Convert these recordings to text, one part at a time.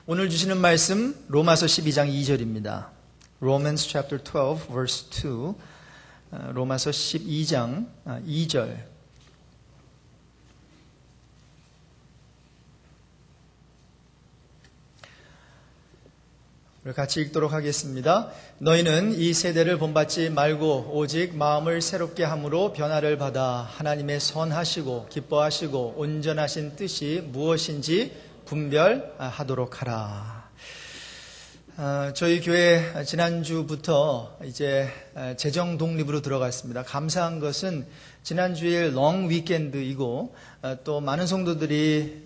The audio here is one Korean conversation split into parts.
오늘 주시는 말씀 로마서 12장 2절입니다. Romans chapter 12 verse 2. 로마서 12장 2절. 우리 같이 읽도록 하겠습니다. 너희는 이 세대를 본받지 말고 오직 마음을 새롭게 함으로 변화를 받아 하나님의 선하시고 기뻐하시고 온전하신 뜻이 무엇인지 분별하도록 하라. 저희 교회 지난주부터 이제 재정 독립으로 들어갔습니다. 감사한 것은 지난주에 롱 위켄드이고 또 많은 성도들이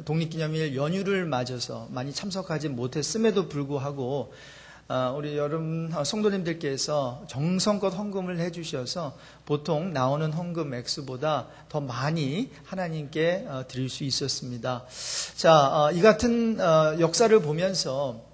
독립기념일 연휴를 맞아서 많이 참석하지 못했음에도 불구하고 우리 여러분 성도님들께서 정성껏 헌금을 해주셔서 보통 나오는 헌금 액수보다 더 많이 하나님께 드릴 수 있었습니다. 자, 이 같은 역사를 보면서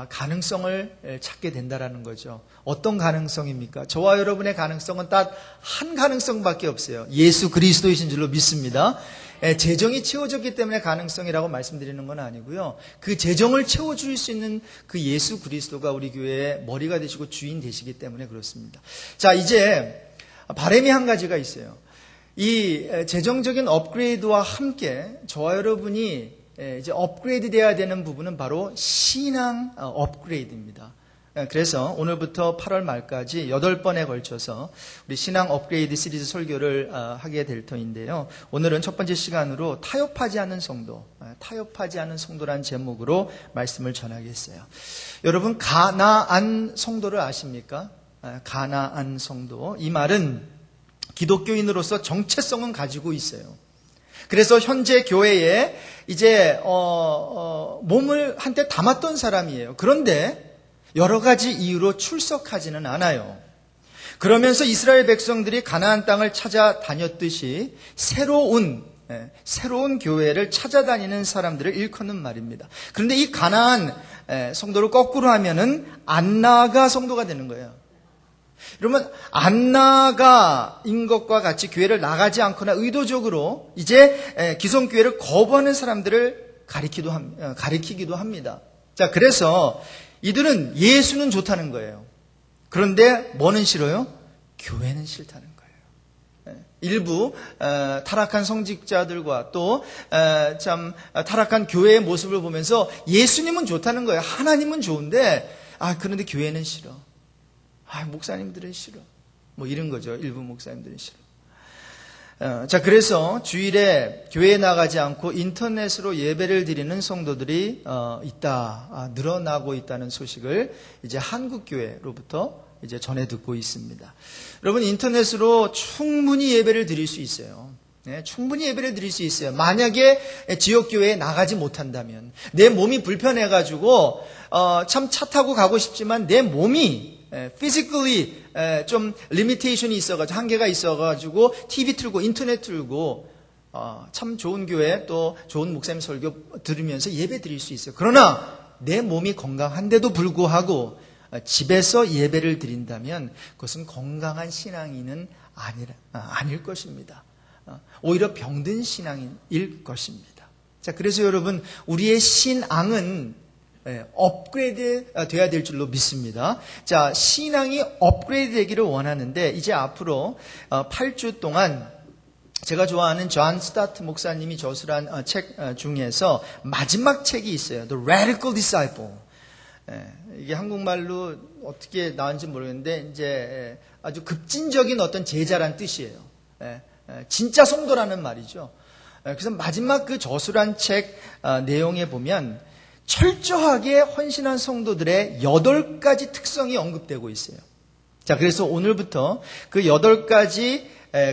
가능성을 찾게 된다라는 거죠. 어떤 가능성입니까? 저와 여러분의 가능성은 딱 한 가능성밖에 없어요. 예수 그리스도이신 줄로 믿습니다. 재정이 채워졌기 때문에 가능성이라고 말씀드리는 건 아니고요. 그 재정을 채워줄 수 있는 그 예수 그리스도가 우리 교회의 머리가 되시고 주인 되시기 때문에 그렇습니다. 자, 이제 바람이 한 가지가 있어요. 이 재정적인 업그레이드와 함께 저와 여러분이 이제 업그레이드 돼야 되는 부분은 바로 신앙 업그레이드입니다. 그래서 오늘부터 8월 말까지 8번에 걸쳐서 우리 신앙 업그레이드 시리즈 설교를 하게 될 터인데요. 오늘은 첫 번째 시간으로 타협하지 않은 성도라는 제목으로 말씀을 전하겠어요. 여러분, 가나안 성도를 아십니까? 가나안 성도. 이 말은 기독교인으로서 정체성은 가지고 있어요. 그래서 현재 교회에 이제 몸을 한때 담았던 사람이에요. 그런데 여러 가지 이유로 출석하지는 않아요. 그러면서 이스라엘 백성들이 가나안 땅을 찾아다녔듯이 새로운 교회를 찾아다니는 사람들을 일컫는 말입니다. 그런데 이 가나안 성도를 거꾸로 하면은 안나가 성도가 되는 거예요. 여러분, 안나가인 것과 같이 교회를 나가지 않거나 의도적으로 이제 기성교회를 거부하는 사람들을 가리키기도 합니다. 자, 그래서 이들은 예수는 좋다는 거예요. 그런데 뭐는 싫어요? 교회는 싫다는 거예요. 일부 타락한 성직자들과 또 참 타락한 교회의 모습을 보면서 예수님은 좋다는 거예요. 하나님은 좋은데 그런데 교회는 싫어. 목사님들은 싫어. 뭐 이런 거죠. 일부 목사님들은 싫어. 자, 그래서 주일에 교회에 나가지 않고 인터넷으로 예배를 드리는 성도들이 늘어나고 있다는 소식을 이제 한국 교회로부터 이제 전해 듣고 있습니다. 여러분, 인터넷으로 충분히 예배를 드릴 수 있어요. 충분히 예배를 드릴 수 있어요. 만약에 지역 교회에 나가지 못한다면, 내 몸이 불편해가지고 참 차 타고 가고 싶지만 내 몸이 physically 좀 limitation이 있어가지고, 한계가 있어가지고 TV 틀고 인터넷 틀고 참 좋은 교회 또 좋은 목사님 설교 들으면서 예배 드릴 수 있어요. 그러나 내 몸이 건강한데도 불구하고 집에서 예배를 드린다면 그것은 건강한 신앙인은 아닐 것입니다. 오히려 병든 신앙인일 것입니다. 자, 그래서 여러분, 우리의 신앙은 업그레이드 돼야 될 줄로 믿습니다. 자, 신앙이 업그레이드 되기를 원하는데 이제 앞으로 8주 동안 제가 좋아하는 존 스타트 목사님이 저술한 책 중에서 마지막 책이 있어요. The Radical Disciple. 이게 한국말로 어떻게 나왔는지 모르겠는데 이제 아주 급진적인 어떤 제자란 뜻이에요. 진짜 성도라는 말이죠. 그래서 마지막 그 저술한 책 내용에 보면 철저하게 헌신한 성도들의 8가지 특성이 언급되고 있어요. 자, 그래서 오늘부터 그 8가지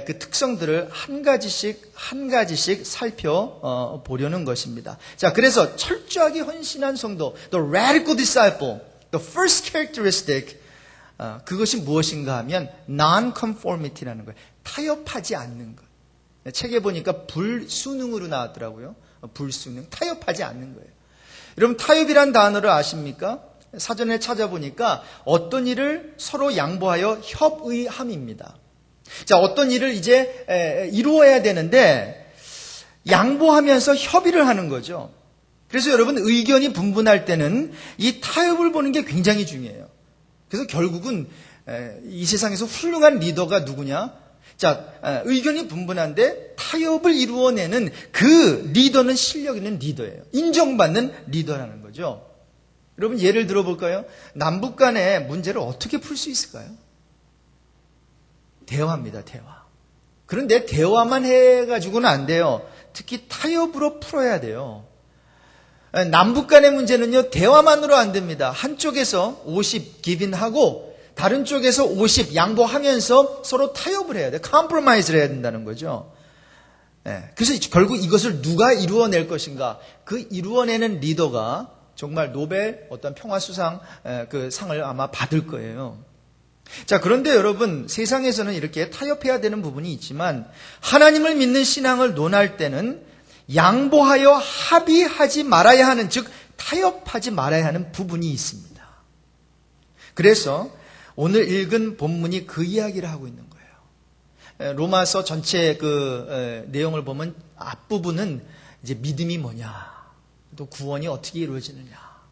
그 특성들을 한 가지씩 살펴보려는 것입니다. 자, 그래서 철저하게 헌신한 성도, the radical disciple, the first characteristic, 그것이 무엇인가 하면 non-conformity라는 거예요. 타협하지 않는 것. 책에 보니까 불순응으로 나왔더라고요. 불순응, 타협하지 않는 거예요. 여러분, 타협이란 단어를 아십니까? 사전에 찾아보니까 어떤 일을 서로 양보하여 협의함입니다. 자, 어떤 일을 이제 이루어야 되는데 양보하면서 협의를 하는 거죠. 그래서 여러분 의견이 분분할 때는 이 타협을 보는 게 굉장히 중요해요. 그래서 결국은 이 세상에서 훌륭한 리더가 누구냐? 자, 의견이 분분한데 타협을 이루어내는 그 리더는 실력 있는 리더예요. 인정받는 리더라는 거죠. 여러분 예를 들어볼까요? 남북 간의 문제를 어떻게 풀 수 있을까요? 대화입니다, 대화. 그런데 대화만 해가지고는 안 돼요. 특히 타협으로 풀어야 돼요. 남북 간의 문제는요, 대화만으로 안 됩니다. 한쪽에서 50 기빈하고 다른 쪽에서 50 양보하면서 서로 타협을 해야 돼요. 컴프로마이즈를 해야 된다는 거죠. 그래서 결국 이것을 누가 이루어낼 것인가? 그 이루어내는 리더가 정말 노벨 어떤 평화수상 그 상을 아마 받을 거예요. 자, 그런데 여러분 세상에서는 이렇게 타협해야 되는 부분이 있지만 하나님을 믿는 신앙을 논할 때는 양보하여 합의하지 말아야 하는, 즉 타협하지 말아야 하는 부분이 있습니다. 그래서 오늘 읽은 본문이 그 이야기를 하고 있는 거예요. 로마서 전체 그 내용을 보면 앞부분은 이제 믿음이 뭐냐, 또 구원이 어떻게 이루어지느냐,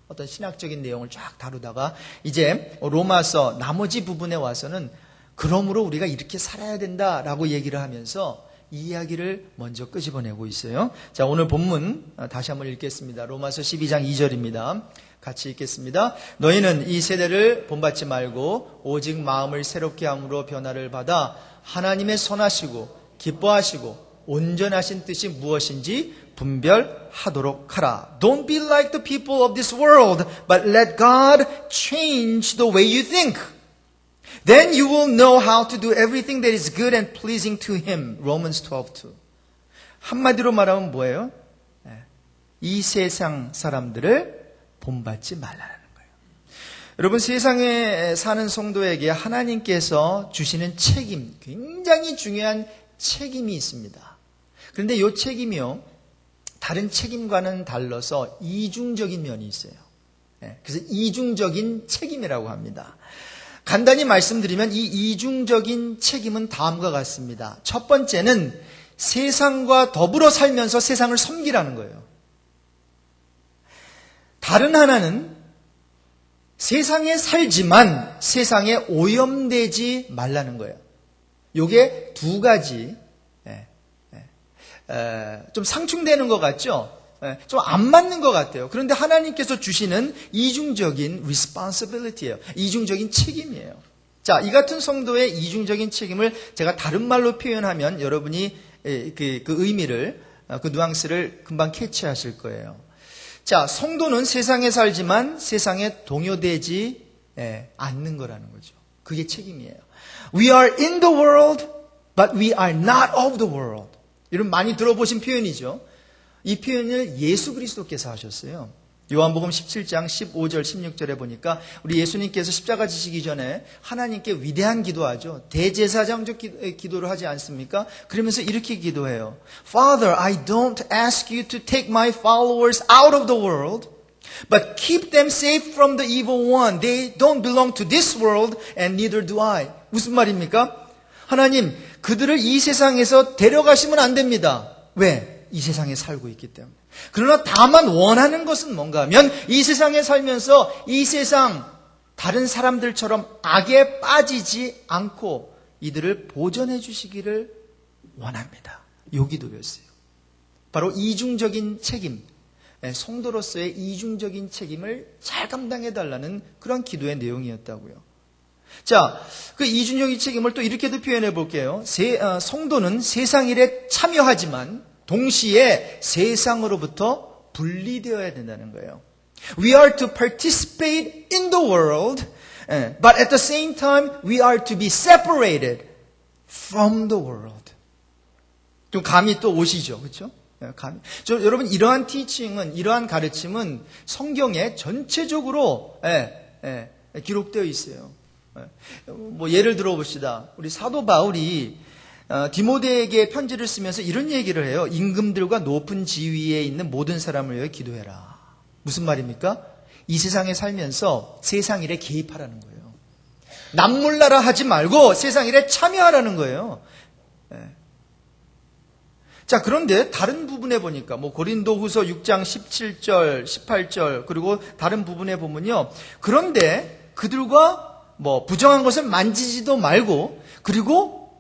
어떤 신학적인 내용을 쫙 다루다가 이제 로마서 나머지 부분에 와서는 그러므로 우리가 이렇게 살아야 된다라고 얘기를 하면서 이 이야기를 먼저 끄집어내고 있어요. 자, 오늘 본문 다시 한번 읽겠습니다. 로마서 12장 2절입니다. 같이 읽겠습니다. 너희는 이 세대를 본받지 말고 오직 마음을 새롭게 함으로 변화를 받아 하나님의 선하시고 기뻐하시고 온전하신 뜻이 무엇인지 분별하도록 하라. Don't be like the people of this world, but let God change the way you think. Then you will know how to do everything that is good and pleasing to Him. Romans 12:2. 한마디로 말하면 뭐예요? 이 세상 사람들을 본받지 말라는 거예요. 여러분 세상에 사는 성도에게 하나님께서 주시는 책임, 굉장히 중요한 책임이 있습니다. 그런데 이 책임이요, 다른 책임과는 달라서 이중적인 면이 있어요. 그래서 이중적인 책임이라고 합니다. 간단히 말씀드리면 이 이중적인 책임은 다음과 같습니다. 첫 번째는 세상과 더불어 살면서 세상을 섬기라는 거예요. 다른 하나는 세상에 살지만 세상에 오염되지 말라는 거예요. 요게 두 가지 좀 상충되는 것 같죠? 좀 안 맞는 것 같아요. 그런데 하나님께서 주시는 이중적인 responsibility예요. 이중적인 책임이에요. 자, 이 같은 성도의 이중적인 책임을 제가 다른 말로 표현하면 여러분이 그 의미를, 그 뉘앙스를 금방 캐치하실 거예요. 자, 성도는 세상에 살지만 세상에 동요되지 않는 거라는 거죠. 그게 책임이에요. We are in the world, but we are not of the world. 이런 많이 들어보신 표현이죠. 이 표현을 예수 그리스도께서 하셨어요. 요한복음 17장 15절 16절에 보니까 우리 예수님께서 십자가 지시기 전에 하나님께 위대한 기도하죠. 대제사장적 기도를 하지 않습니까? 그러면서 이렇게 기도해요. Father, I don't ask you to take my followers out of the world, but keep them safe from the evil one. They don't belong to this world and neither do I. 무슨 말입니까? 하나님, 그들을 이 세상에서 데려가시면 안 됩니다. 왜? 이 세상에 살고 있기 때문에. 그러나 다만 원하는 것은 뭔가 하면 이 세상에 살면서 이 세상 다른 사람들처럼 악에 빠지지 않고 이들을 보존해 주시기를 원합니다. 요 기도였어요. 바로 이중적인 책임, 성도로서의 이중적인 책임을 잘 감당해 달라는 그런 기도의 내용이었다고요. 자, 그 이중적인 책임을 또 이렇게도 표현해 볼게요. 성도는 세상 일에 참여하지만 동시에 세상으로부터 분리되어야 된다는 거예요. We are to participate in the world, but at the same time we are to be separated from the world. 좀 감이 또 오시죠, 그렇죠? 감이. 여러분 이러한 티칭은, 이러한 가르침은 성경에 전체적으로 기록되어 있어요. 뭐 예를 들어 봅시다. 우리 사도 바울이 디모데에게 편지를 쓰면서 이런 얘기를 해요. 임금들과 높은 지위에 있는 모든 사람을 위해 기도해라. 무슨 말입니까? 이 세상에 살면서 세상 일에 개입하라는 거예요. 남몰라라 하지 말고 세상 일에 참여하라는 거예요. 자, 그런데 다른 부분에 보니까 고린도후서 6장 17절, 18절 그리고 다른 부분에 보면요. 그런데 그들과 부정한 것을 만지지도 말고 그리고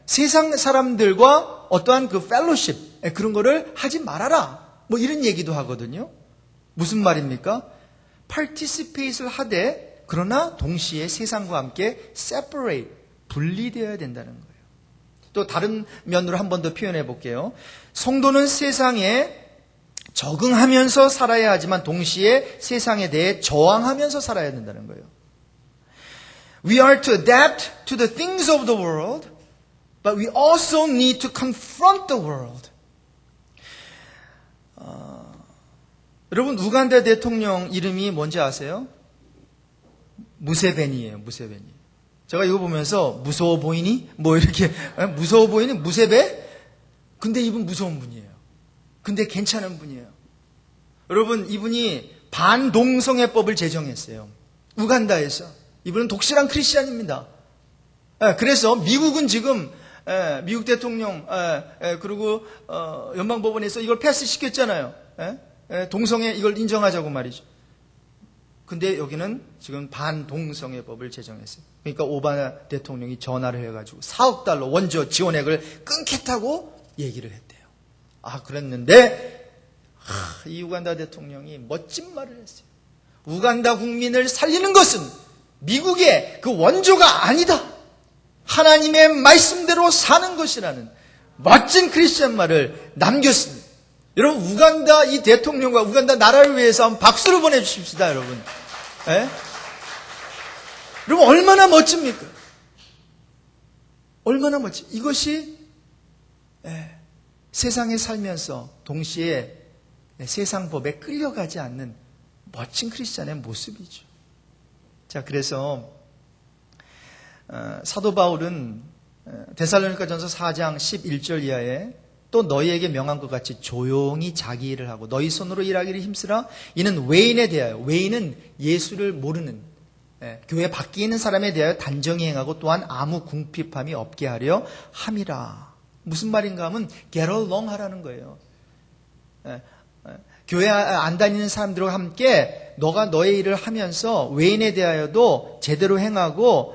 세상 사람들과 어떠한 그 펠로십 그런 거를 하지 말아라. 이런 얘기도 하거든요. 무슨 말입니까? participate를 하되 그러나 동시에 세상과 함께 separate, 분리되어야 된다는 거예요. 또 다른 면으로 한 번 더 표현해 볼게요. 성도는 세상에 적응하면서 살아야 하지만 동시에 세상에 대해 저항하면서 살아야 된다는 거예요. We are to adapt to the things of the world, but we also need to confront the world. 여러분, 우간다 대통령 이름이 뭔지 아세요? 무세베니예요, 무세베니. 제가 이거 보면서 무서워 보이니? 이렇게 무서워 보이니? 무세베? 근데 이분 무서운 분이에요. 근데 괜찮은 분이에요. 여러분, 이분이 반동성애법을 제정했어요. 우간다에서. 이분은 독실한 크리스찬입니다. 그래서 미국은 지금 미국 대통령 그리고 연방법원에서 이걸 패스시켰잖아요. 동성애 이걸 인정하자고 말이죠. 근데 여기는 지금 반동성애법을 제정했어요. 그러니까 오바마 대통령이 전화를 해가지고 4억 달러 원조 지원액을 끊겠다고 얘기를 했대요. 그랬는데 이 우간다 대통령이 멋진 말을 했어요. 우간다 국민을 살리는 것은 미국의 그 원조가 아니다. 하나님의 말씀대로 사는 것이라는 멋진 크리스천 말을 남겼습니다. 여러분, 우간다 이 대통령과 우간다 나라를 위해서 한번 박수를 보내주십시다, 여러분. 여러분, 얼마나 멋집니까? 얼마나 멋지. 이것이 세상에 살면서 동시에 세상 법에 끌려가지 않는 멋진 크리스찬의 모습이죠. 자, 그래서 사도 바울은 데살로니가전서 4장 11절 이하에 또 너희에게 명한 것 같이 조용히 자기 일을 하고 너희 손으로 일하기를 힘쓰라. 이는 외인에 대하여, 외인은 예수를 모르는 교회 밖에 있는 사람에 대하여 단정히 행하고 또한 아무 궁핍함이 없게 하려 함이라. 무슨 말인가 하면 get along 하라는 거예요. 교회 안 다니는 사람들과 함께 너가 너의 일을 하면서 외인에 대하여도 제대로 행하고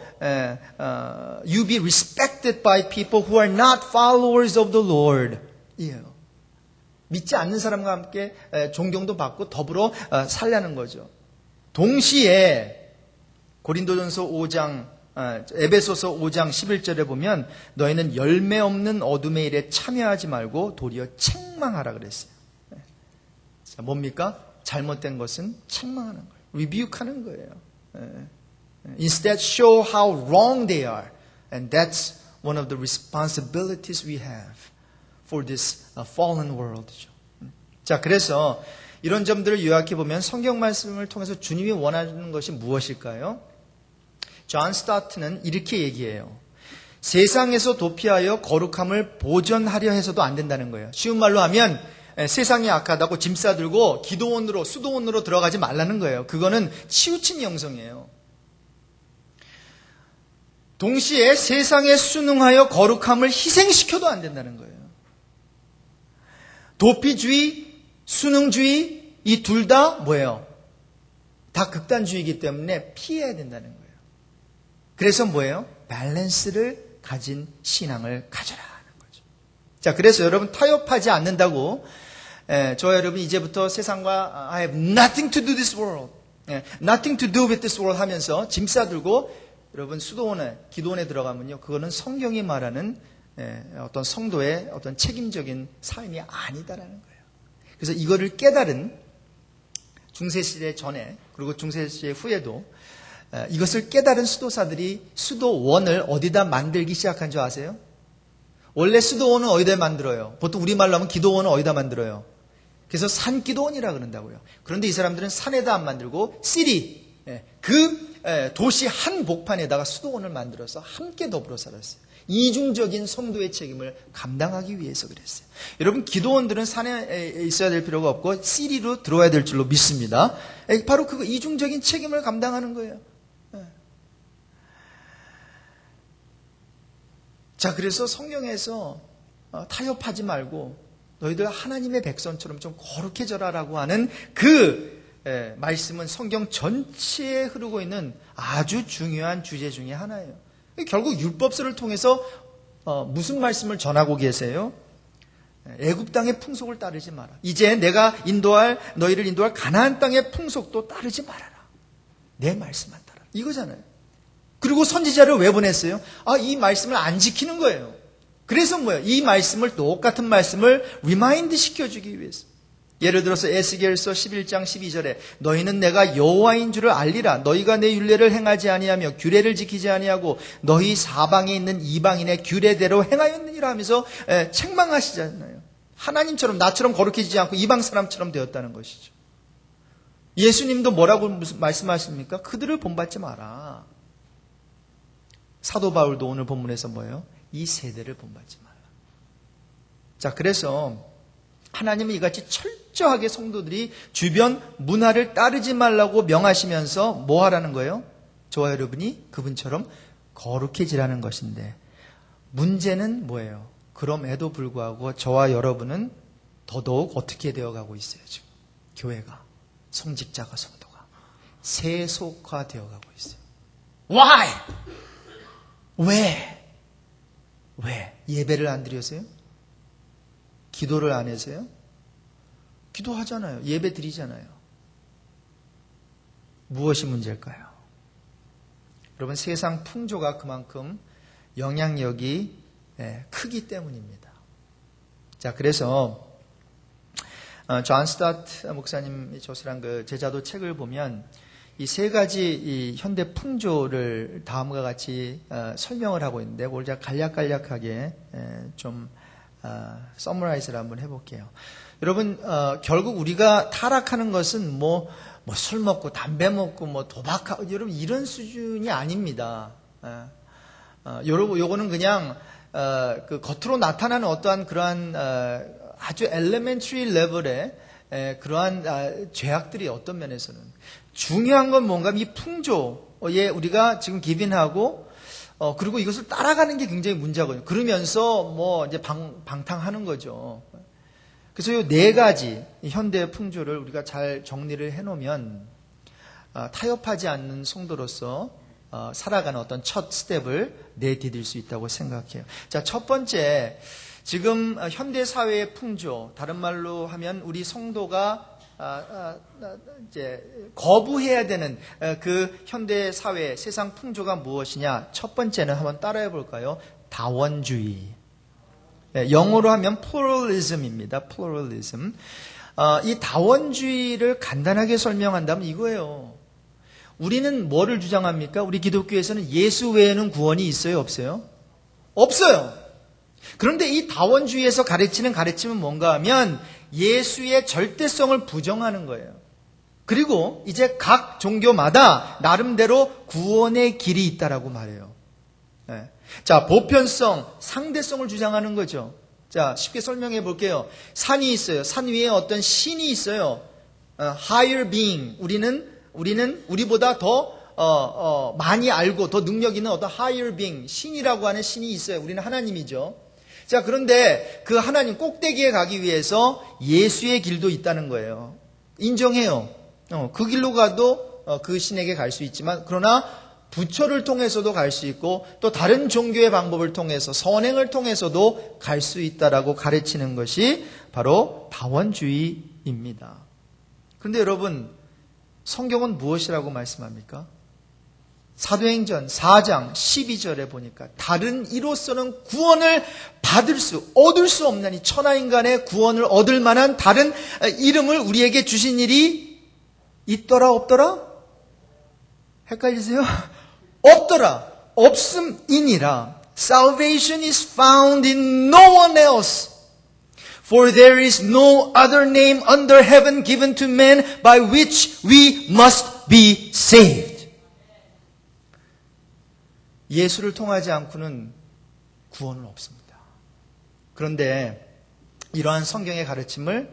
you be respected by people who are not followers of the Lord. 믿지 않는 사람과 함께 존경도 받고 더불어 살라는 거죠. 동시에 고린도전서 5장 에베소서 5장 11절에 보면 너희는 열매 없는 어둠의 일에 참여하지 말고 도리어 책망하라 그랬어요. 자, 뭡니까? 잘못된 것은 책망하는 거예요. rebuke하는 거예요. Instead, show how wrong they are. And that's one of the responsibilities we have for this fallen world. 자, 그래서 이런 점들을 요약해 보면 성경 말씀을 통해서 주님이 원하는 것이 무엇일까요? 존 스타트는 이렇게 얘기해요. 세상에서 도피하여 거룩함을 보존하려 해서도 안 된다는 거예요. 쉬운 말로 하면 세상이 악하다고 짐 싸들고 기도원으로 수도원으로 들어가지 말라는 거예요. 그거는 치우친 영성이에요. 동시에 세상에 순응하여 거룩함을 희생시켜도 안 된다는 거예요. 도피주의, 순응주의 이 둘 다 뭐예요? 다 극단주의이기 때문에 피해야 된다는 거예요. 그래서 뭐예요? 밸런스를 가진 신앙을 가져라 하는 거죠. 자, 그래서 여러분 타협하지 않는다고 저 여러분 이제부터 세상과 I have nothing to do this world, nothing to do with this world 하면서 짐 싸들고 여러분 수도원에 기도원에 들어가면요, 그거는 성경이 말하는 어떤 성도의 어떤 책임적인 삶이 아니다라는 거예요. 그래서 이거를 깨달은 중세시대 전에 그리고 중세시대 후에도 이것을 깨달은 수도사들이 수도원을 어디다 만들기 시작한 줄 아세요? 원래 수도원은 어디다 만들어요? 보통 우리말로 하면 기도원은 어디다 만들어요? 그래서 산기도원이라 그런다고요. 그런데 이 사람들은 산에다 안 만들고 시리, 그 도시 한 복판에다가 수도원을 만들어서 함께 더불어 살았어요. 이중적인 성도의 책임을 감당하기 위해서 그랬어요. 여러분, 기도원들은 산에 있어야 될 필요가 없고 시리로 들어와야 될 줄로 믿습니다. 바로 그 이중적인 책임을 감당하는 거예요. 자, 그래서 성경에서 타협하지 말고 너희들 하나님의 백성처럼 좀 거룩해져라라고 하는 그 말씀은 성경 전체에 흐르고 있는 아주 중요한 주제 중에 하나예요. 결국 율법서를 통해서 무슨 말씀을 전하고 계세요? 애굽 땅의 풍속을 따르지 마라. 이제 내가 너희를 인도할 가나안 땅의 풍속도 따르지 말아라. 내 말씀만 따라. 이거잖아요. 그리고 선지자를 왜 보냈어요? 이 말씀을 안 지키는 거예요. 그래서 뭐예요? 이 말씀을, 똑같은 말씀을 리마인드 시켜주기 위해서. 예를 들어서 에스겔서 11장 12절에 너희는 내가 여호와인 줄을 알리라. 너희가 내 율례를 행하지 아니하며 규례를 지키지 아니하고 너희 사방에 있는 이방인의 규례대로 행하였느니라 하면서 책망하시잖아요. 하나님처럼 나처럼 거룩해지지 않고 이방 사람처럼 되었다는 것이죠. 예수님도 뭐라고 말씀하십니까? 그들을 본받지 마라. 사도 바울도 오늘 본문에서 뭐예요? 이 세대를 본받지 마라. 자, 그래서 하나님은 이같이 철저하게 성도들이 주변 문화를 따르지 말라고 명하시면서 뭐 하라는 거예요? 저와 여러분이 그분처럼 거룩해지라는 것인데, 문제는 뭐예요? 그럼에도 불구하고 저와 여러분은 더더욱 어떻게 되어가고 있어요, 지금? 교회가, 성직자가, 성도가 세속화되어 가고 있어요. Why? 왜? 예배를 안 드렸어요? 기도를 안 해서요? 기도하잖아요. 예배 드리잖아요. 무엇이 문제일까요? 여러분, 세상 풍조가 그만큼 영향력이 크기 때문입니다. 자, 그래서 존 스타트 목사님 저서란 그 제자도 책을 보면 이 세 가지 이 현대 풍조를 다음과 같이 설명을 하고 있는데, 그걸 제가 간략하게 좀 서머라이즈를 한번 해볼게요. 여러분, 결국 우리가 타락하는 것은 뭐 술 먹고 담배 먹고 뭐 도박하고 여러분 이런 수준이 아닙니다. 요거는 그냥 그 겉으로 나타나는 어떠한 그러한 아주 엘레멘터리 레벨의 그러한 죄악들이 어떤 면에서는 중요한 건 뭔가 이 풍조에 우리가 지금 기빈하고 그리고 이것을 따라가는 게 굉장히 문제거든요. 그러면서 뭐 이제 방탕하는 거죠. 그래서 이 네 가지 현대 풍조를 우리가 잘 정리를 해놓으면 타협하지 않는 성도로서 살아가는 어떤 첫 스텝을 내디딜 수 있다고 생각해요. 자, 첫 번째, 지금 현대 사회의 풍조, 다른 말로 하면 우리 성도가 이제 거부해야 되는 그 현대 사회 세상 풍조가 무엇이냐? 첫 번째는 한번 따라해 볼까요? 다원주의. 영어로 하면 pluralism입니다. pluralism. 이 다원주의를 간단하게 설명한다면 이거예요. 우리는 뭐를 주장합니까? 우리 기독교에서는 예수 외에는 구원이 있어요? 없어요? 없어요. 그런데 이 다원주의에서 가르치는 가르침은 뭔가 하면 예수의 절대성을 부정하는 거예요. 그리고 이제 각 종교마다 나름대로 구원의 길이 있다라고 말해요. 자, 보편성, 상대성을 주장하는 거죠. 자, 쉽게 설명해 볼게요. 산이 있어요. 산 위에 어떤 신이 있어요. higher being. 우리보다 더 많이 알고 더 능력 있는 어떤 higher being, 신이라고 하는 신이 있어요. 우리는 하나님이죠. 자, 그런데 그 하나님 꼭대기에 가기 위해서 예수의 길도 있다는 거예요. 인정해요. 그 길로 가도 그 신에게 갈 수 있지만, 그러나 부처를 통해서도 갈 수 있고 또 다른 종교의 방법을 통해서 선행을 통해서도 갈 수 있다라고 가르치는 것이 바로 다원주의입니다. 그런데 여러분, 성경은 무엇이라고 말씀합니까? 사도행전 4장 12절에 보니까 다른 이로서는 구원을 얻을 수 없나니, 천하인간의 구원을 얻을 만한 다른 이름을 우리에게 주신 일이 있더라 없더라? 헷갈리세요? 없더라. 없음이니라. Salvation is found in no one else. For there is no other name under heaven given to men by which we must be saved. 예수를 통하지 않고는 구원은 없습니다. 그런데 이러한 성경의 가르침을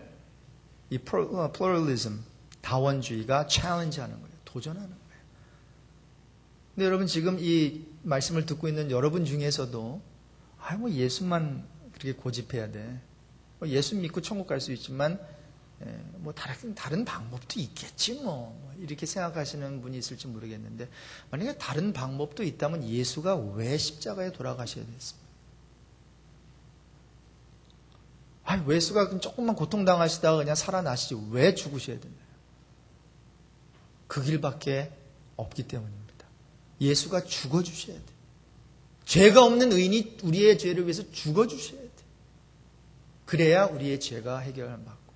이 pluralism, 다원주의가 challenge하는 거예요. 도전하는 거예요. 근데 여러분, 지금 이 말씀을 듣고 있는 여러분 중에서도 뭐 예수만 그렇게 고집해야 돼. 예수 믿고 천국 갈 수 있지만 뭐 다른 방법도 있겠지 뭐 이렇게 생각하시는 분이 있을지 모르겠는데, 만약에 다른 방법도 있다면 예수가 왜 십자가에 돌아가셔야 됐습니까? 왜 예수가 조금만 고통당하시다가 그냥 살아나시지 왜 죽으셔야 되나요? 그 길밖에 없기 때문입니다. 예수가 죽어주셔야 돼요. 죄가 없는 의인이 우리의 죄를 위해서 죽어주셔야 돼요. 그래야 우리의 죄가 해결받고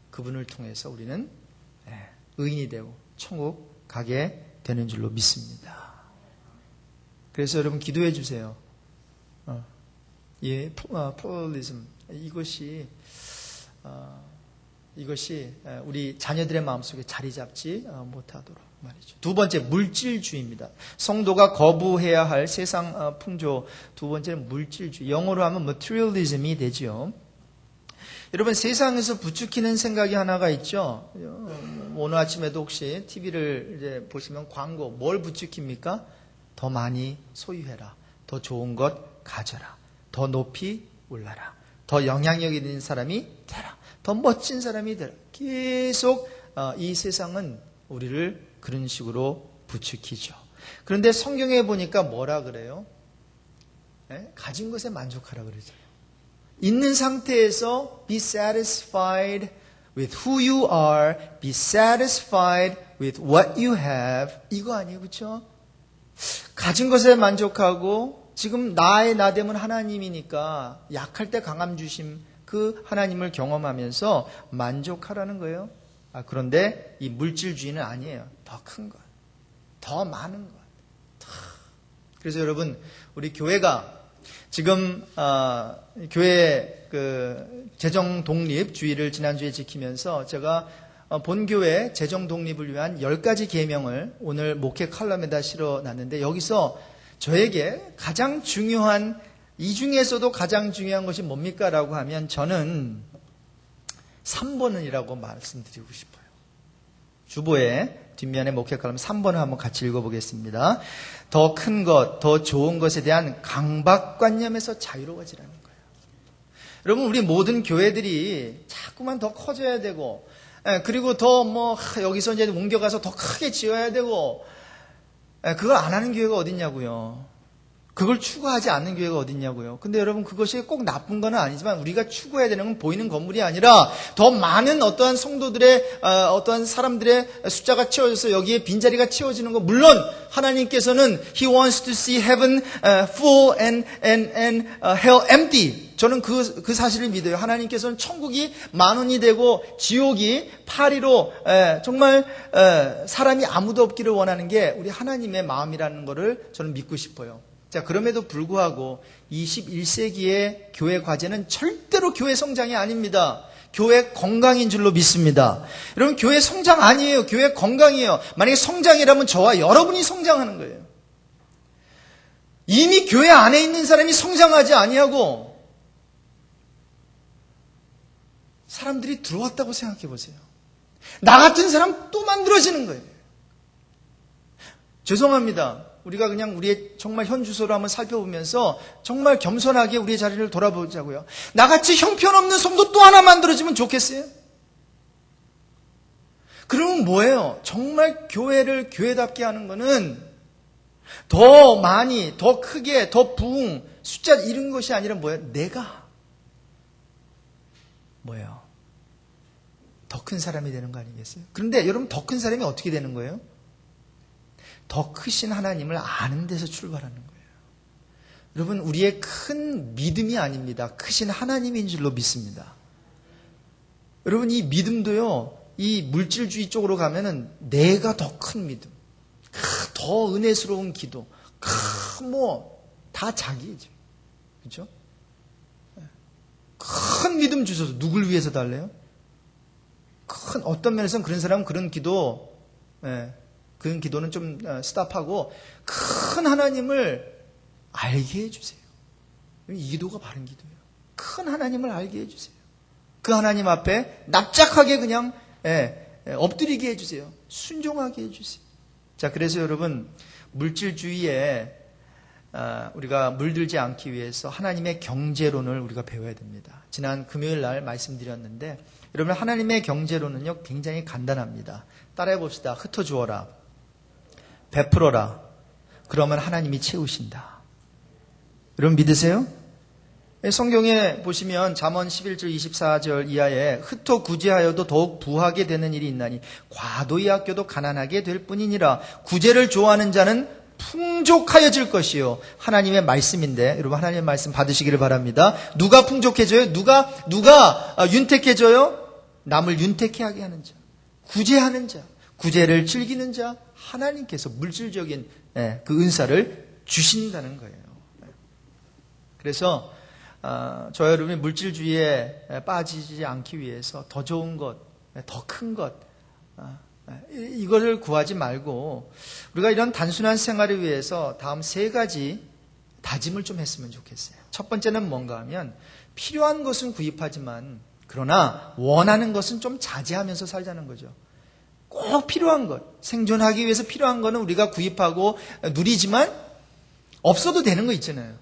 그분을 통해서 우리는 의인이 되고 천국 가게 되는 줄로 믿습니다. 그래서 여러분 기도해 주세요. 플루럴리즘 이것이 우리 자녀들의 마음속에 자리 잡지 못하도록 말이죠. 두 번째, 물질주의입니다. 성도가 거부해야 할 세상 풍조. 두 번째는 물질주의. 영어로 하면 materialism이 되죠. 여러분, 세상에서 부추기는 생각이 하나가 있죠. 오늘 아침에도 혹시 TV를 이제 보시면 광고 뭘 부추깁니까? 더 많이 소유해라. 더 좋은 것 가져라. 더 높이 올라라. 더 영향력 있는 사람이 되라. 더 멋진 사람이 되라. 계속 이 세상은 우리를 그런 식으로 부추기죠. 그런데 성경에 보니까 뭐라 그래요? 가진 것에 만족하라 그러죠. 있는 상태에서 be satisfied with who you are, be satisfied with what you have. 이거 아니에요, 그렇죠? 가진 것에 만족하고 지금 나의 나됨은 하나님이니까 약할 때 강함 주심 그 하나님을 경험하면서 만족하라는 거예요. 그런데 이 물질주의는 아니에요. 더 큰 것, 더 많은 것. 그래서 여러분, 우리 교회가 지금 교회 그 재정 독립주의를 지난주에 지키면서 제가 본교회 재정 독립을 위한 10가지 계명을 오늘 목회 칼럼에다 실어놨는데, 여기서 저에게 가장 중요한, 이 중에서도 가장 중요한 것이 뭡니까? 라고 하면 저는 3번이라고 말씀드리고 싶어요. 주보의 뒷면에 목회 칼럼 3번을 한번 같이 읽어보겠습니다. 더 큰 것, 더 좋은 것에 대한 강박관념에서 자유로워지라는 거예요. 여러분, 우리 모든 교회들이 자꾸만 더 커져야 되고, 그리고 더 여기서 이제 옮겨가서 더 크게 지어야 되고, 그걸 안 하는 교회가 어딨냐고요. 그걸 추구하지 않는 교회가 어딨냐고요. 근데 여러분, 그것이 꼭 나쁜 건 아니지만 우리가 추구해야 되는 건 보이는 건물이 아니라 더 많은 어떠한 성도들의 어떠한 사람들의 숫자가 채워져서 여기에 빈자리가 채워지는 거. 물론 하나님께서는 He wants to see heaven full and hell empty. 저는 그 사실을 믿어요. 하나님께서는 천국이 만원이 되고 지옥이 파리로 정말 사람이 아무도 없기를 원하는 게 우리 하나님의 마음이라는 것을 저는 믿고 싶어요. 자, 그럼에도 불구하고 21세기의 교회 과제는 절대로 교회 성장이 아닙니다. 교회 건강인 줄로 믿습니다. 여러분, 교회 성장 아니에요. 교회 건강이에요. 만약에 성장이라면 저와 여러분이 성장하는 거예요. 이미 교회 안에 있는 사람이 성장하지 아니하고 사람들이 들어왔다고 생각해 보세요. 나 같은 사람 또 만들어지는 거예요. 죄송합니다. 우리가 그냥 우리의 정말 현 주소를 한번 살펴보면서 정말 겸손하게 우리의 자리를 돌아보자고요. 나같이 형편없는 성도 또 하나 만들어지면 좋겠어요? 그러면 뭐예요? 정말 교회를 교회답게 하는 거는 더 많이, 더 크게, 더 부흥, 숫자 이런 것이 아니라 뭐예요? 내가 뭐예요? 더 큰 사람이 되는 거 아니겠어요? 그런데 여러분, 더 큰 사람이 어떻게 되는 거예요? 더 크신 하나님을 아는 데서 출발하는 거예요. 여러분, 우리의 큰 믿음이 아닙니다. 크신 하나님인 줄로 믿습니다. 여러분, 이 믿음도요, 이 물질주의 쪽으로 가면은 내가 더 큰 믿음, 더 은혜스러운 기도, 다 자기죠. 그렇죠? 큰 믿음 주셔서 누굴 위해서 달래요? 어떤 면에서는 그런 사람은 그런 기도는 좀 스탑하고 큰 하나님을 알게 해주세요. 이 기도가 바른 기도예요. 큰 하나님을 알게 해주세요. 그 하나님 앞에 납작하게 그냥 엎드리게 해주세요. 순종하게 해주세요. 자, 그래서 여러분, 물질주의에 우리가 물들지 않기 위해서 하나님의 경제론을 우리가 배워야 됩니다. 지난 금요일 날 말씀드렸는데 여러분 하나님의 경제론은요 굉장히 간단합니다. 따라해 봅시다. 흩어주어라. 베풀어라. 그러면 하나님이 채우신다. 여러분 믿으세요? 성경에 보시면 잠언 11절 24절 이하에 흩어 구제하여도 더욱 부하게 되는 일이 있나니 과도히 아껴도 가난하게 될 뿐이니라. 구제를 좋아하는 자는 풍족하여질 것이요. 하나님의 말씀인데 여러분 하나님의 말씀 받으시기를 바랍니다. 누가 풍족해져요? 누가 윤택해져요? 남을 윤택해 하게 하는 자, 구제하는 자, 구제를 즐기는 자, 하나님께서 물질적인 그 은사를 주신다는 거예요. 그래서 저 여러분이 물질주의에 빠지지 않기 위해서 더 좋은 것, 더 큰 것, 이거를 구하지 말고 우리가 이런 단순한 생활을 위해서 다음 3가지 다짐을 좀 했으면 좋겠어요. 첫 번째는 뭔가 하면 필요한 것은 구입하지만 그러나 원하는 것은 좀 자제하면서 살자는 거죠. 꼭 필요한 것, 생존하기 위해서 필요한 거는 우리가 구입하고 누리지만 없어도 되는 거 있잖아요.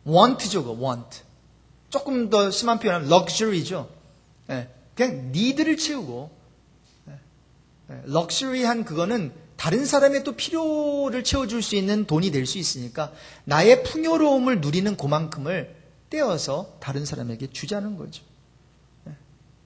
want죠, want. 조금 더 심한 표현은 luxury죠. 그냥 니드를 채우고 럭셔리한 그거는 다른 사람의 또 필요를 채워줄 수 있는 돈이 될 수 있으니까 나의 풍요로움을 누리는 그만큼을 떼어서 다른 사람에게 주자는 거죠.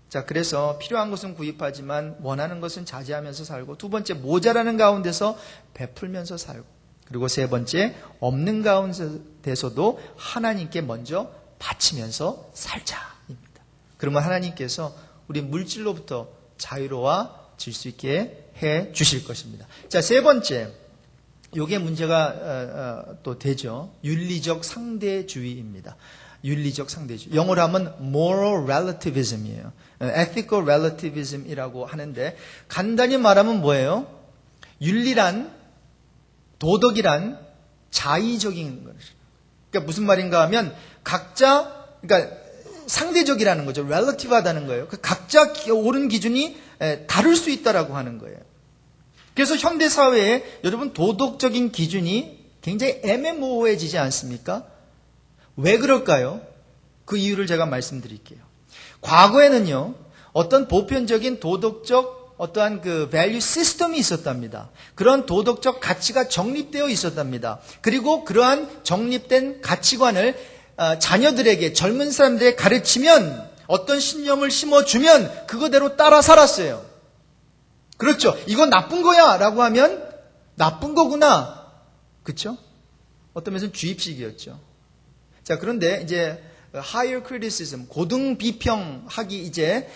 자, 그래서 필요한 것은 구입하지만 원하는 것은 자제하면서 살고, 두 번째 모자라는 가운데서 베풀면서 살고, 그리고 세 번째 없는 가운데서도 하나님께 먼저 바치면서 살자입니다. 그러면 하나님께서 우리 물질로부터 자유로워질 수 있게 해 주실 것입니다. 자, 세 번째, 요게 문제가 또 되죠. 윤리적 상대주의입니다. 윤리적 상대주의. 영어로 하면 moral relativism이에요. ethical relativism이라고 하는데 간단히 말하면 뭐예요? 윤리란, 도덕이란 자의적인 거죠. 그러니까 무슨 말인가 하면 각자, 그러니까 상대적이라는 거죠. relative하다는 거예요. 각자 옳은 기준이 다를 수 있다라고 하는 거예요. 그래서 현대 사회에 여러분 도덕적인 기준이 굉장히 애매모호해지지 않습니까? 왜 그럴까요? 그 이유를 제가 말씀드릴게요. 과거에는요, 어떤 보편적인 도덕적 어떠한 그 밸류 시스템이 있었답니다. 그런 도덕적 가치가 정립되어 있었답니다. 그리고 그러한 정립된 가치관을 자녀들에게, 젊은 사람들에게 가르치면, 어떤 신념을 심어주면 그거대로 따라 살았어요. 그렇죠. 이건 나쁜 거야 라고 하면 나쁜 거구나. 그렇죠? 어떤 면에서는 주입식이었죠. 자, 그런데 이제 higher criticism, 고등 비평학이 이제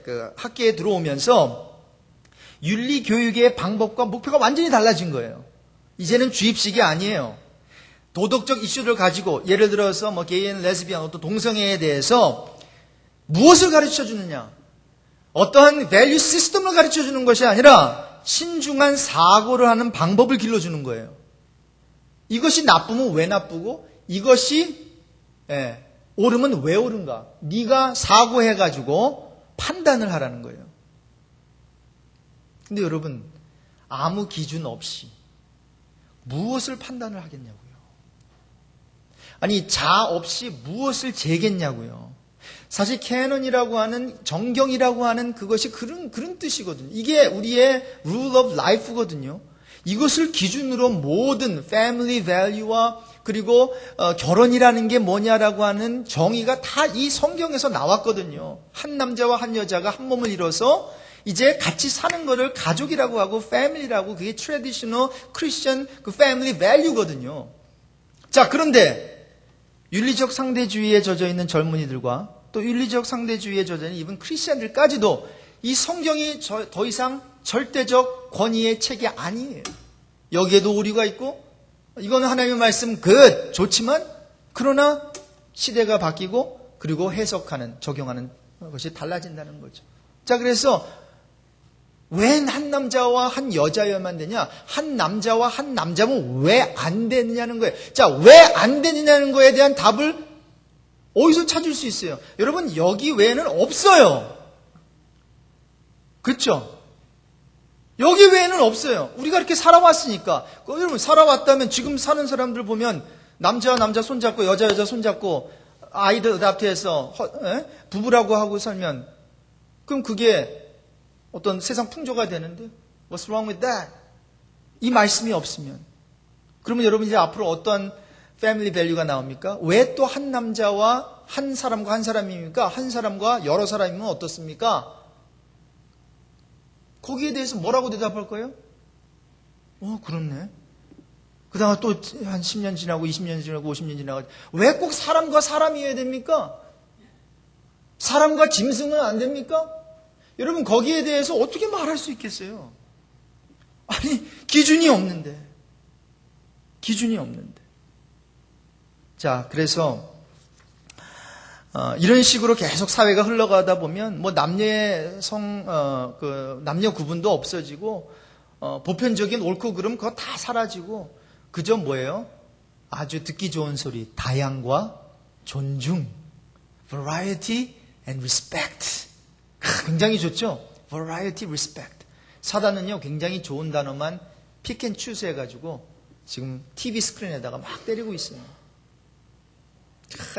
그 학계에 들어오면서 윤리 교육의 방법과 목표가 완전히 달라진 거예요. 이제는 주입식이 아니에요. 도덕적 이슈를 가지고 예를 들어서 뭐 게이 앤 레즈비언, 어떤 동성애에 대해서 무엇을 가르쳐 주느냐? 어떠한 밸류 시스템을 가르쳐 주는 것이 아니라 신중한 사고를 하는 방법을 길러주는 거예요. 이것이 나쁘면 왜 나쁘고 이것이 옳으면 왜 옳은가? 네가 사고해가지고 판단을 하라는 거예요. 근데 여러분, 아무 기준 없이 무엇을 판단을 하겠냐고요. 아니, 자 없이 무엇을 재겠냐고요. 사실 캐논이라고 하는, 정경이라고 하는 그것이 그런 뜻이거든요. 이게 우리의 rule of life거든요. 이것을 기준으로 모든 family value와 그리고 결혼이라는 게 뭐냐라고 하는 정의가 다 이 성경에서 나왔거든요. 한 남자와 한 여자가 한 몸을 이뤄서 이제 같이 사는 거를 가족이라고 하고 family라고, 그게 traditional Christian 그 family value거든요. 자, 그런데 윤리적 상대주의에 젖어 있는 젊은이들과 또 윤리적 상대주의에 젖어 있는 이분 크리스천들까지도 이 성경이 더 이상 절대적 권위의 책이 아니에요. 여기에도 오류가 있고, 이거는 하나님의 말씀 좋지만, 그러나 시대가 바뀌고 그리고 해석하는, 적용하는 것이 달라진다는 거죠. 자, 그래서 왜 한 남자와 한 여자여야만 되냐? 한 남자와 한 남자면 왜 안 되느냐는 거예요. 자, 왜 안 되느냐는 거에 대한 답을 어디서 찾을 수 있어요? 여러분, 여기 외에는 없어요. 그렇죠? 여기 외에는 없어요. 우리가 이렇게 살아왔으니까. 여러분, 살아왔다면 지금 사는 사람들 보면 남자와 남자 손잡고 여자 여자 손잡고 아이들 어답트해서 부부라고 하고 살면 그럼 그게 어떤 세상 풍조가 되는데 What's wrong with that? 이 말씀이 없으면 그러면 여러분 이제 앞으로 어떤 패밀리 밸류가 나옵니까? 왜 또 한 남자와 한 사람과 한 사람입니까? 한 사람과 여러 사람이면 어떻습니까? 거기에 대해서 뭐라고 대답할 거예요? 그렇네. 그 다음에 또 한 10년 지나고 20년 지나고 50년 지나고 왜 꼭 사람과 사람이어야 됩니까? 사람과 짐승은 안 됩니까? 여러분 거기에 대해서 어떻게 말할 수 있겠어요? 아니 기준이 없는데 자 그래서 이런 식으로 계속 사회가 흘러가다 보면 뭐 남녀 구분도 없어지고 보편적인 옳고 그름 그거 다 사라지고 그저 뭐예요? 아주 듣기 좋은 소리, 다양과 존중, variety and respect. 굉장히 좋죠? variety, respect. 사단은요 굉장히 좋은 단어만 pick and choose 해가지고 지금 TV 스크린에다가 막 때리고 있어요.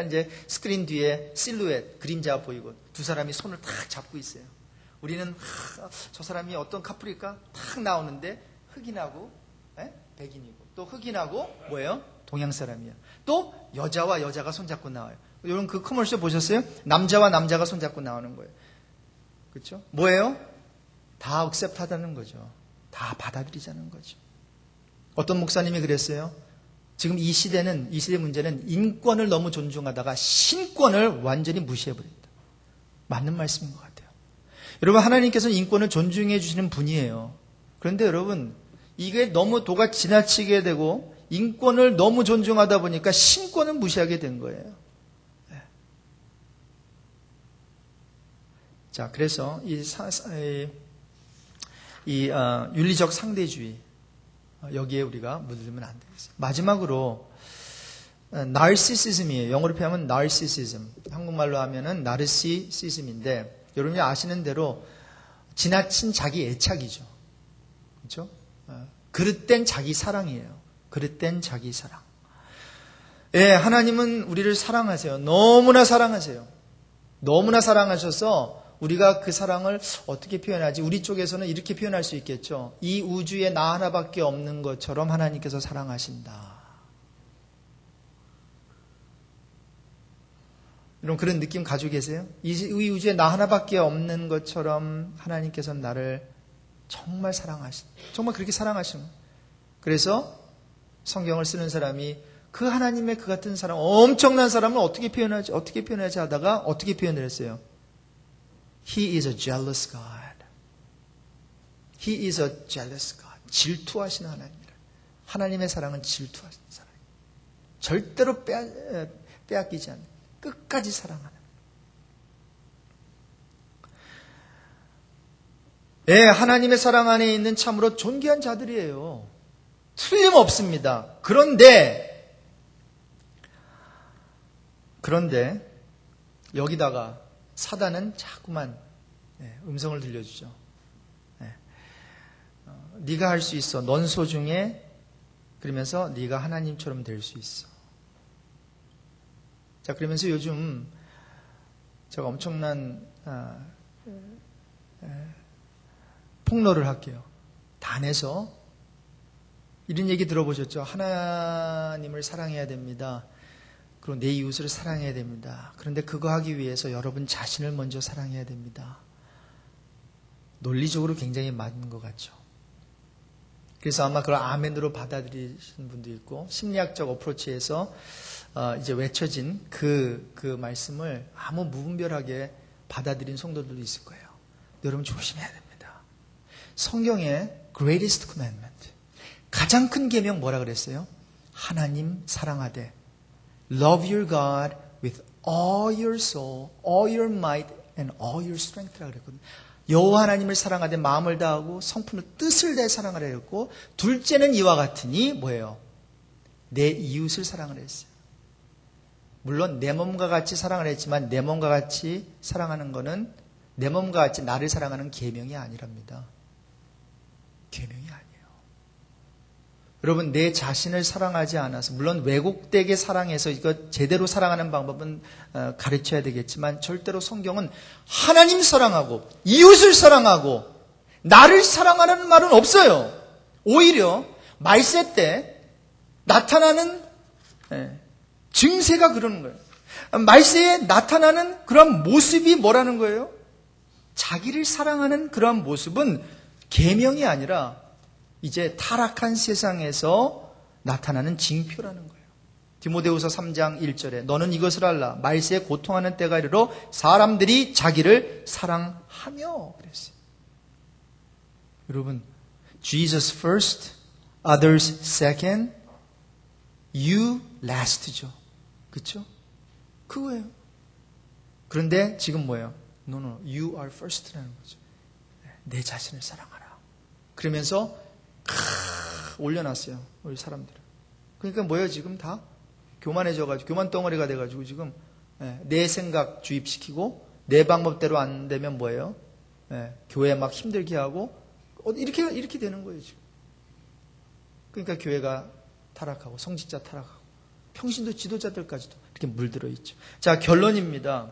이제 스크린 뒤에 실루엣, 그림자 보이고 두 사람이 손을 탁 잡고 있어요. 우리는 저 사람이 어떤 커플일까? 탁 나오는데 흑인하고 백인이고 또 흑인하고 뭐예요? 동양 사람이에요. 또 여자와 여자가 손잡고 나와요. 여러분 그 커머셜 보셨어요? 남자와 남자가 손잡고 나오는 거예요. 그렇죠? 뭐예요? 다 억셉트하다는 거죠. 다 받아들이자는 거죠. 어떤 목사님이 그랬어요. 지금 이 시대 문제는 인권을 너무 존중하다가 신권을 완전히 무시해버린다. 맞는 말씀인 것 같아요. 여러분 하나님께서는 인권을 존중해 주시는 분이에요. 그런데 여러분 이게 너무 도가 지나치게 되고 인권을 너무 존중하다 보니까 신권을 무시하게 된 거예요. 네. 자, 그래서 윤리적 상대주의 여기에 우리가 물들면 안 되겠어요. 마지막으로 나르시시즘이에요. 영어로 표현하면 나르시시즘. 한국말로 하면은 나르시시즘인데 여러분이 아시는 대로 지나친 자기 애착이죠. 그렇죠? 그릇된 자기 사랑이에요. 그릇된 자기 사랑. 예, 하나님은 우리를 사랑하세요. 너무나 사랑하세요. 너무나 사랑하셔서 우리가 그 사랑을 어떻게 표현하지? 우리 쪽에서는 이렇게 표현할 수 있겠죠. 이 우주에 나 하나밖에 없는 것처럼 하나님께서 사랑하신다. 여러분 그런 느낌 가지고 계세요? 이 우주에 나 하나밖에 없는 것처럼 하나님께서는 나를 정말 사랑하신, 정말 그렇게 사랑하신. 그래서 성경을 쓰는 사람이 그 하나님의 그 같은 사랑, 엄청난 사람을 어떻게 표현하지 하다가 어떻게 표현을 했어요? He is a jealous God. He is a jealous God. 질투하시는 하나님이라. 하나님의 사랑은 질투하시는 사랑. 절대로 빼앗기지 않는, 끝까지 사랑하는. 예, 하나님의 사랑 안에 있는 참으로 존귀한 자들이에요. 틀림없습니다. 그런데 여기다가 사단은 자꾸만 음성을 들려주죠. 네가 할 수 있어. 넌 소중해. 그러면서 네가 하나님처럼 될 수 있어. 자, 그러면서 요즘 제가 엄청난 폭로를 할게요. 단에서 이런 얘기 들어보셨죠? 하나님을 사랑해야 됩니다. 그리고 내 이웃을 사랑해야 됩니다. 그런데 그거 하기 위해서 여러분 자신을 먼저 사랑해야 됩니다. 논리적으로 굉장히 맞는 것 같죠. 그래서 아마 그걸 아멘으로 받아들이시는 분도 있고 심리학적 어프로치에서 이제 외쳐진 그 말씀을 아무 무분별하게 받아들인 성도들도 있을 거예요. 여러분 조심해야 됩니다. 성경의 greatest commandment, 가장 큰 계명 뭐라 그랬어요? 하나님 사랑하되 Love your God with all your soul, all your might, and all your strength라고 그랬거든요. 여호와 하나님을 사랑하되 마음을 다하고 성품을 뜻을 다해 사랑하라 했고, 둘째는 이와 같으니 뭐예요? 내 이웃을 사랑하라 했어요. 물론 내 몸과 같이 사랑을 했지만 내 몸과 같이 사랑하는 것은 내 몸과 같이 나를 사랑하는 계명이 아니랍니다. 계명이 아니에요. 여러분, 내 자신을 사랑하지 않아서, 물론 왜곡되게 사랑해서 이거 제대로 사랑하는 방법은 가르쳐야 되겠지만, 절대로 성경은 하나님 사랑하고 이웃을 사랑하고 나를 사랑하라는 말은 없어요. 오히려 말세 때 나타나는 증세가 그러는 거예요. 말세에 나타나는 그런 모습이 뭐라는 거예요? 자기를 사랑하는 그런 모습은 계명이 아니라 이제 타락한 세상에서 나타나는 징표라는 거예요. 디모데후서 3장 1절에 너는 이것을 알라. 말세에 고통하는 때가 이르러 사람들이 자기를 사랑하며 그랬어요. 여러분, Jesus first, others second, you last죠. 그렇죠? 그거예요. 그런데 지금 뭐예요? No, you are first라는 거죠. 내 자신을 사랑하라. 그러면서 올려놨어요. 우리 사람들은. 그러니까 뭐예요? 지금 다 교만해져가지고 교만 덩어리가 돼가지고 지금 내 생각 주입시키고 내 방법대로 안 되면 뭐예요? 교회 막 힘들게 하고 이렇게 되는 거예요 지금. 그러니까 교회가 타락하고 성직자 타락하고 평신도 지도자들까지도 이렇게 물들어 있죠. 자, 결론입니다.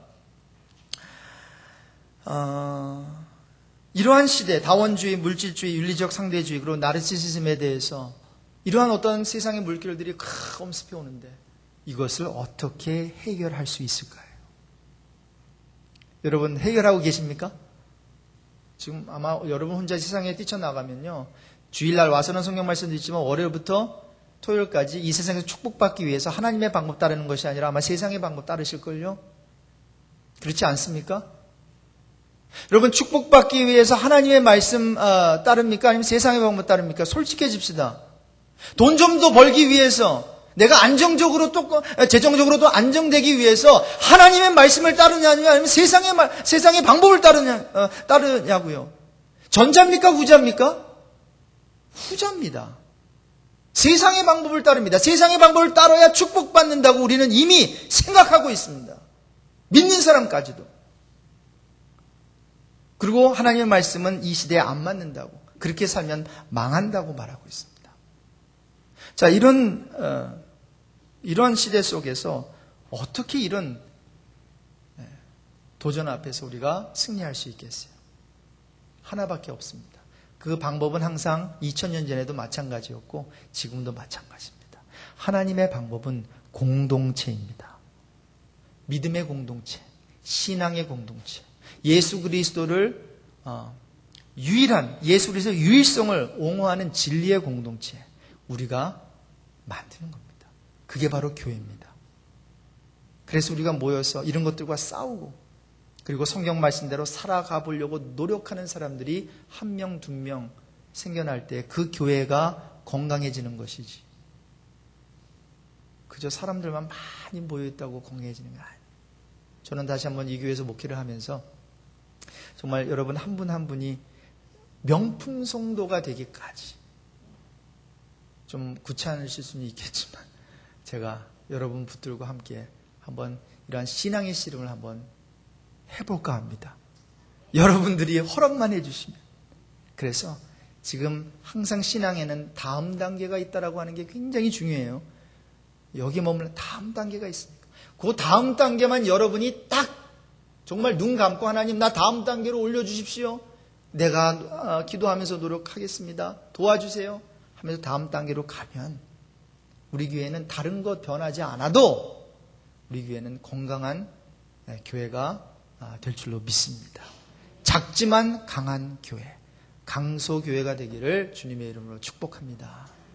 이러한 시대, 다원주의, 물질주의, 윤리적 상대주의, 그리고 나르시시즘에 대해서 이러한 어떤 세상의 물결들이 엄습해 오는데 이것을 어떻게 해결할 수 있을까요? 여러분 해결하고 계십니까? 지금 아마 여러분 혼자 세상에 뛰쳐나가면요, 주일날 와서는 성경 말씀도 있지만 월요일부터 토요일까지 이 세상에서 축복받기 위해서 하나님의 방법 따르는 것이 아니라 아마 세상의 방법 따르실걸요? 그렇지 않습니까? 여러분, 축복받기 위해서 하나님의 말씀 따릅니까? 아니면 세상의 방법 따릅니까? 솔직해집시다. 돈 좀 더 벌기 위해서, 내가 안정적으로 재정적으로도 안정되기 위해서 하나님의 말씀을 따르냐면 아니면 세상의 방법을 따르냐고요. 전자입니까? 후자입니까? 후자입니다. 세상의 방법을 따릅니다. 세상의 방법을 따라야 축복받는다고 우리는 이미 생각하고 있습니다. 믿는 사람까지도. 그리고 하나님의 말씀은 이 시대에 안 맞는다고, 그렇게 살면 망한다고 말하고 있습니다. 자, 이런 시대 속에서 어떻게 이런 도전 앞에서 우리가 승리할 수 있겠어요? 하나밖에 없습니다. 그 방법은 항상 2000년 전에도 마찬가지였고 지금도 마찬가지입니다. 하나님의 방법은 공동체입니다. 믿음의 공동체, 신앙의 공동체, 예수 그리스도를 예수 그리스도의 유일성을 옹호하는 진리의 공동체, 우리가 만드는 겁니다. 그게 바로 교회입니다. 그래서 우리가 모여서 이런 것들과 싸우고, 그리고 성경 말씀대로 살아가 보려고 노력하는 사람들이 한 명, 두 명 생겨날 때 그 교회가 건강해지는 것이지, 그저 사람들만 많이 모여있다고 건강해지는 게 아니에요. 저는 다시 한번 이 교회에서 목회를 하면서 정말 여러분 한 분 한 분이 명품 성도가 되기까지, 좀 구차하실 수는 있겠지만 제가 여러분 붙들고 함께 한번 이러한 신앙의 씨름을 한번 해볼까 합니다. 여러분들이 허락만 해주시면. 그래서 지금 항상 신앙에는 다음 단계가 있다라고 하는 게 굉장히 중요해요. 여기 머물러 다음 단계가 있으니까 그 다음 단계만 여러분이 딱 정말 눈 감고 하나님 나 다음 단계로 올려주십시오. 내가 기도하면서 노력하겠습니다. 도와주세요 하면서 다음 단계로 가면 우리 교회는 다른 것 변하지 않아도 우리 교회는 건강한 교회가 될 줄로 믿습니다. 작지만 강한 교회, 강소교회가 되기를 주님의 이름으로 축복합니다.